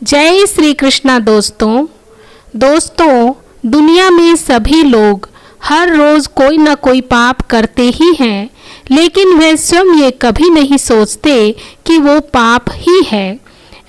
जय श्री कृष्णा दोस्तों दुनिया में सभी लोग हर रोज कोई ना कोई पाप करते ही हैं, लेकिन वे स्वयं ये कभी नहीं सोचते कि वो पाप ही है।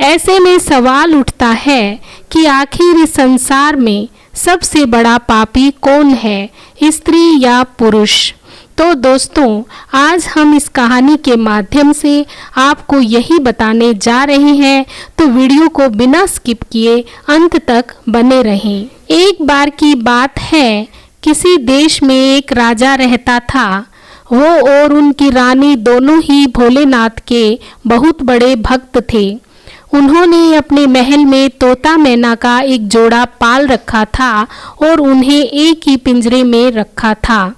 ऐसे में सवाल उठता है कि आखिर इस संसार में सबसे बड़ा पापी कौन है, स्त्री या पुरुष? तो दोस्तों, आज हम इस कहानी के माध्यम से आपको यही बताने जा रहे हैं, तो वीडियो को बिना स्किप किए अंत तक बने रहें। एक बार की बात है, किसी देश में एक राजा रहता था। वो और उनकी रानी दोनों ही भोलेनाथ के बहुत बड़े भक्त थे। उन्होंने अपने महल में तोता मैना का एक जोड़ा पाल रखा था और उन्हें एक ही पिंजरे में रखा था।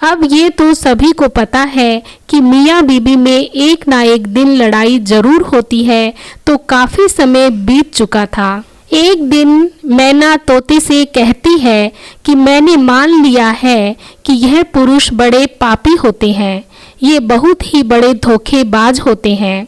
अब ये तो सभी को पता है कि मियाँ बीबी में एक ना एक दिन लड़ाई जरूर होती है, तो काफी समय बीत चुका था। एक दिन मैना तोते से कहती है कि मैंने मान लिया है कि यह पुरुष बड़े पापी होते हैं, ये बहुत ही बड़े धोखेबाज होते हैं,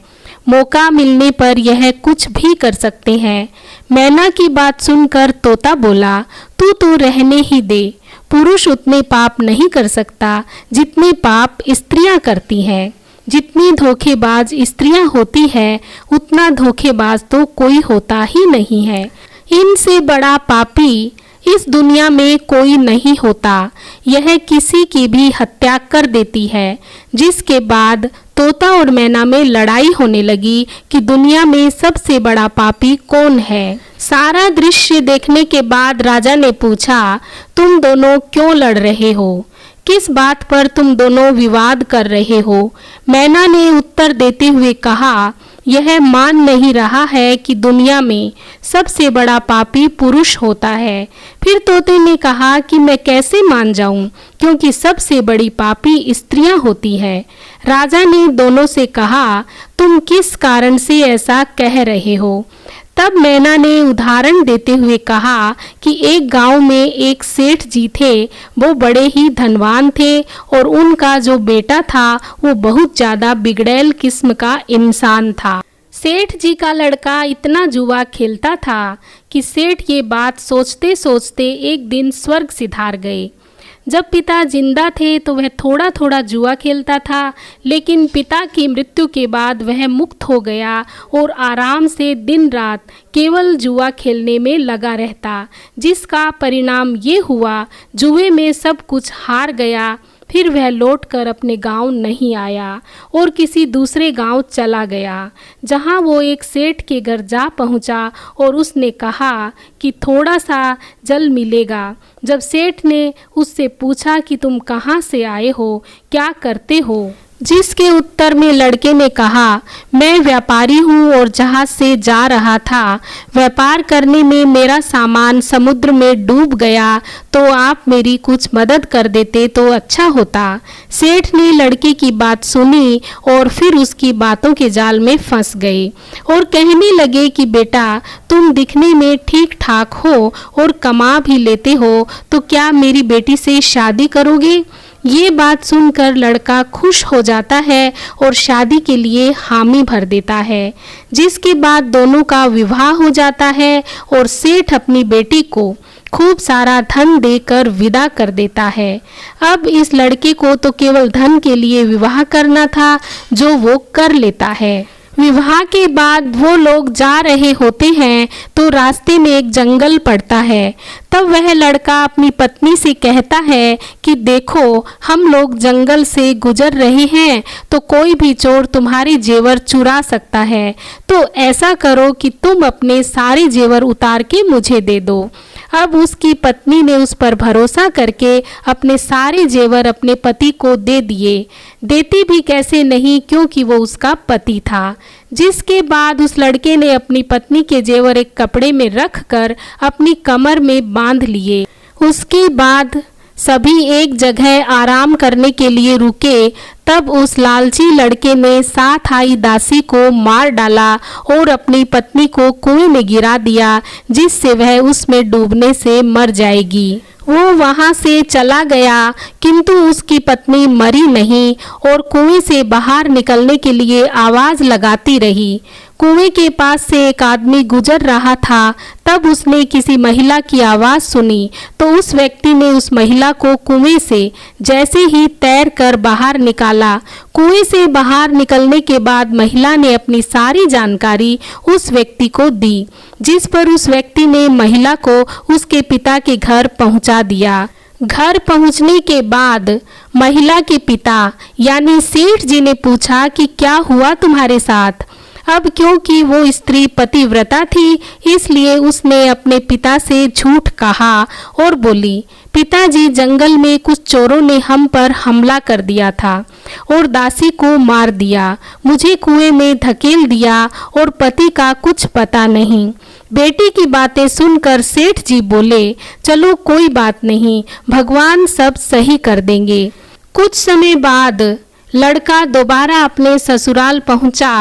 मौका मिलने पर यह कुछ भी कर सकते हैं। मैना की बात सुनकर तोता बोला, तू तो रहने ही दे, पुरुष उतने पाप नहीं कर सकता जितने पाप स्त्रियां करती हैं। जितनी धोखेबाज स्त्रियां होती है, उतना धोखेबाज तो कोई होता ही नहीं है। इनसे बड़ा पापी इस दुनिया में कोई नहीं होता। यह किसी की भी हत्या कर देती है। जिसके बाद तोता और मैना में लड़ाई होने लगी कि दुनिया में सबसे बड़ा पापी कौन है। सारा दृश्य देखने के बाद राजा ने पूछा, तुम दोनों क्यों लड़ रहे हो? किस बात पर तुम दोनों विवाद कर रहे हो? मैना ने उत्तर देते हुए कहा, यह मान नहीं रहा है कि दुनिया में सबसे बड़ा पापी पुरुष होता है। फिर तोते ने कहा कि मैं कैसे मान जाऊं, क्योंकि सबसे बड़ी पापी स्त्रियां होती है। राजा ने दोनों से कहा, तुम किस कारण से ऐसा कह रहे हो? तब मैना ने उदाहरण देते हुए कहा कि एक गांव में एक सेठ जी थे। वो बड़े ही धनवान थे और उनका जो बेटा था वो बहुत ज़्यादा बिगड़ैल किस्म का इंसान था। सेठ जी का लड़का इतना जुआ खेलता था कि सेठ ये बात सोचते सोचते एक दिन स्वर्ग सिधार गए। जब पिता जिंदा थे तो वह थोड़ा थोड़ा जुआ खेलता था, लेकिन पिता की मृत्यु के बाद वह मुक्त हो गया और आराम से दिन रात केवल जुआ खेलने में लगा रहता, जिसका परिणाम ये हुआ, जुए में सब कुछ हार गया। फिर वह लौटकर अपने गांव नहीं आया और किसी दूसरे गांव चला गया, जहां वो एक सेठ के घर जा पहुंचा और उसने कहा कि थोड़ा सा जल मिलेगा। जब सेठ ने उससे पूछा कि तुम कहां से आए हो, क्या करते हो, जिसके उत्तर में लड़के ने कहा, मैं व्यापारी हूँ और जहाज से जा रहा था। व्यापार करने में मेरा सामान समुद्र में डूब गया, तो आप मेरी कुछ मदद कर देते तो अच्छा होता। सेठ ने लड़के की बात सुनी और फिर उसकी बातों के जाल में फंस गए और कहने लगे कि बेटा, तुम दिखने में ठीक ठाक हो और कमा भी लेते हो, तो क्या मेरी बेटी से शादी करोगे? ये बात सुनकर लड़का खुश हो जाता है और शादी के लिए हामी भर देता है, जिसके बाद दोनों का विवाह हो जाता है और सेठ अपनी बेटी को खूब सारा धन देकर विदा कर देता है। अब इस लड़के को तो केवल धन के लिए विवाह करना था, जो वो कर लेता है। विवाह के बाद वो लोग जा रहे होते हैं तो रास्ते में एक जंगल पड़ता है। तब वह लड़का अपनी पत्नी से कहता है कि देखो, हम लोग जंगल से गुजर रहे हैं, तो कोई भी चोर तुम्हारे जेवर चुरा सकता है, तो ऐसा करो कि तुम अपने सारे जेवर उतार के मुझे दे दो। अब उसकी पत्नी ने उस पर भरोसा करके अपने सारे जेवर अपने पति को दे दिए। देती भी कैसे नहीं, क्योंकि वो उसका पति था। जिसके बाद उस लड़के ने अपनी पत्नी के जेवर एक कपड़े में रखकर अपनी कमर में बांध लिए। उसके बाद सभी एक जगह आराम करने के लिए रुके। तब उस लालची लड़के ने साथ आई दासी को मार डाला और अपनी पत्नी को कुएं में गिरा दिया, जिससे वह उसमें डूबने से मर जाएगी। वो वहां से चला गया, किंतु उसकी पत्नी मरी नहीं और कुएं से बाहर निकलने के लिए आवाज लगाती रही। कुएं के पास से एक आदमी गुजर रहा था। तब उसने किसी महिला की आवाज़ सुनी तो उस व्यक्ति ने उस महिला को कुएं से जैसे ही तैर कर बाहर निकाला। कुएं से बाहर निकलने के बाद महिला ने अपनी सारी जानकारी उस व्यक्ति को दी, जिस पर उस व्यक्ति ने महिला को उसके पिता के घर पहुंचा दिया। घर पहुंचने के बाद महिला के पिता यानी सेठ जी ने पूछा कि क्या हुआ तुम्हारे साथ। अब क्योंकि वो स्त्री पतिव्रता थी, इसलिए उसने अपने पिता से झूठ कहा और बोली, पिताजी, जंगल में कुछ चोरों ने हम पर हमला कर दिया था और दासी को मार दिया, मुझे कुएं में धकेल दिया और पति का कुछ पता नहीं। बेटी की बातें सुनकर सेठ जी बोले, चलो कोई बात नहीं, भगवान सब सही कर देंगे। कुछ समय बाद लड़का दोबारा अपने ससुराल पहुंचा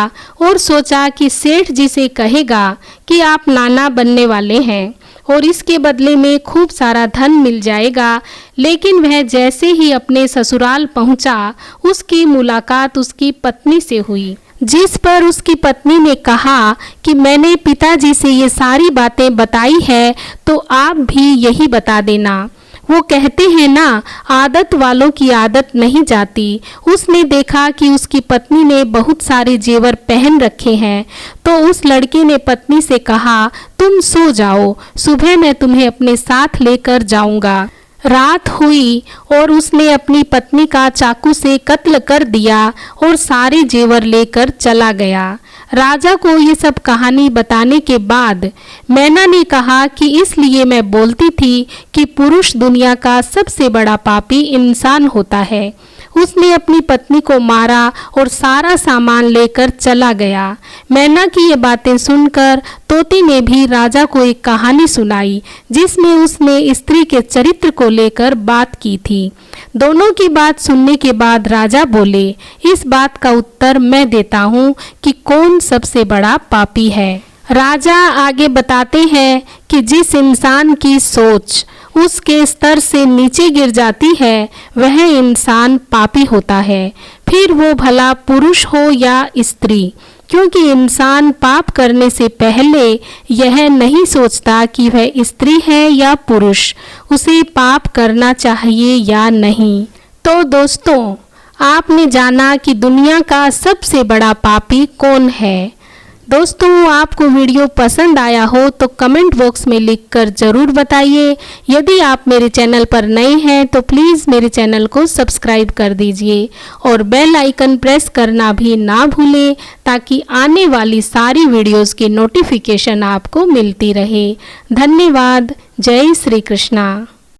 और सोचा कि सेठ जी से कहेगा कि आप नाना बनने वाले हैं और इसके बदले में खूब सारा धन मिल जाएगा। लेकिन वह जैसे ही अपने ससुराल पहुंचा, उसकी मुलाकात उसकी पत्नी से हुई, जिस पर उसकी पत्नी ने कहा कि मैंने पिताजी से ये सारी बातें बताई है तो आप भी यही बता देना। वो कहते हैं ना, आदत वालों की आदत नहीं जाती। उसने देखा कि उसकी पत्नी ने बहुत सारे जेवर पहन रखे हैं तो उस लड़के ने पत्नी से कहा, तुम सो जाओ, सुबह मैं तुम्हें अपने साथ लेकर जाऊंगा। रात हुई और उसने अपनी पत्नी का चाकू से कत्ल कर दिया और सारे जेवर लेकर चला गया। राजा को ये सब कहानी बताने के बाद मैना ने कहा कि इसलिए मैं बोलती थी कि पुरुष दुनिया का सबसे बड़ा पापी इंसान होता है। उसने अपनी पत्नी को मारा और सारा सामान लेकर चला गया। मैना की ये बातें सुनकर तोते ने भी राजा को एक कहानी सुनाई, जिसमें उसने स्त्री के चरित्र को लेकर बात की थी। दोनों की बात सुनने के बाद राजा बोले, इस बात का उत्तर मैं देता हूँ कि कौन सबसे बड़ा पापी है। राजा आगे बताते हैं कि जिस इंसान की सोच उसके स्तर से नीचे गिर जाती है, वह इंसान पापी होता है, फिर वो भला पुरुष हो या स्त्री, क्योंकि इंसान पाप करने से पहले यह नहीं सोचता कि वह स्त्री है या पुरुष, उसे पाप करना चाहिए या नहीं। तो दोस्तों, आपने जाना कि दुनिया का सबसे बड़ा पापी कौन है। दोस्तों, आपको वीडियो पसंद आया हो तो कमेंट बॉक्स में लिखकर ज़रूर बताइए। यदि आप मेरे चैनल पर नए हैं तो प्लीज़ मेरे चैनल को सब्सक्राइब कर दीजिए और बेल आइकन प्रेस करना भी ना भूलें, ताकि आने वाली सारी वीडियोस की नोटिफिकेशन आपको मिलती रहे। धन्यवाद। जय श्री कृष्णा।